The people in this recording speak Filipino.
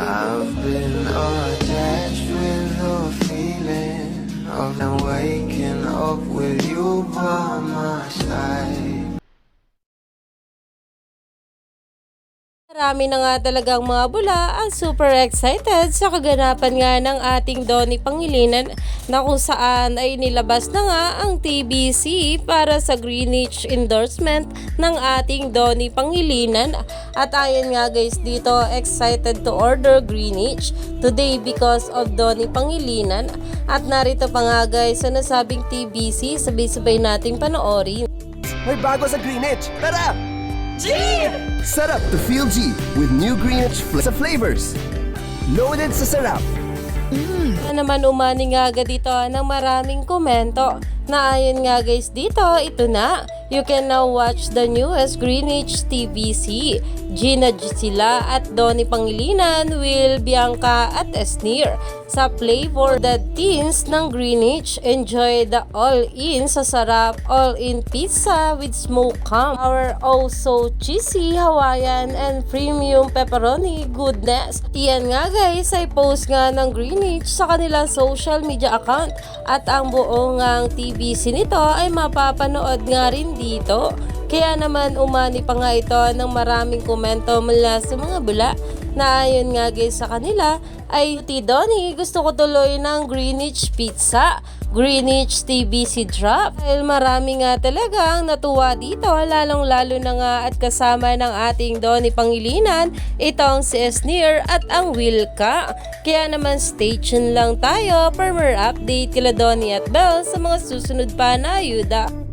I've been attached with the feeling of now waking up with you by my side. Marami na nga talagang mga bula ang super excited sa kaganapan nga ng ating Donnie Pangilinan na kung saan ay nilabas na nga ang TBC para sa Greenwich endorsement ng ating Donnie Pangilinan. At ayon nga guys dito, excited to order Greenwich today because of Donnie Pangilinan. At narito pa nga guys sa nasabing TBC, sabay-sabay nating panoorin. May bago sa Greenwich! Tara! G! Sarap to feel G with new Greenwich flavors. Loaded sa sarap. Na naman umani nga agad dito ng maraming komento na ayon nga guys dito, ito na. You can now watch the newest Greenwich TBC. Gina Gisela at Donnie Pangilinan, Will, Bianca at Esnir. Sa flavor the teens ng Greenwich, enjoy the all-in sa sarap all-in pizza with smoked ham. Our also cheesy Hawaiian and premium pepperoni goodness. Iyan nga guys ay post nga ng Greenwich sa kanilang social media account at ang buong ngang TBC nito ay mapapanood nga rin dito. Kaya naman umani pa nga ito ng maraming komento mula sa mga bula na ayon nga guys sa kanila ay Donnie, gusto ko tuloy ng Greenwich pizza, Greenwich TBC drop. Dahil marami nga talagang natuwa dito, lalong lalo na nga at kasama ng ating Donnie Pangilinan itong si Esnir at ang Wilka. Kaya naman stay tuned lang tayo for more update kila Donnie at Belle sa mga susunod pa na ayuda.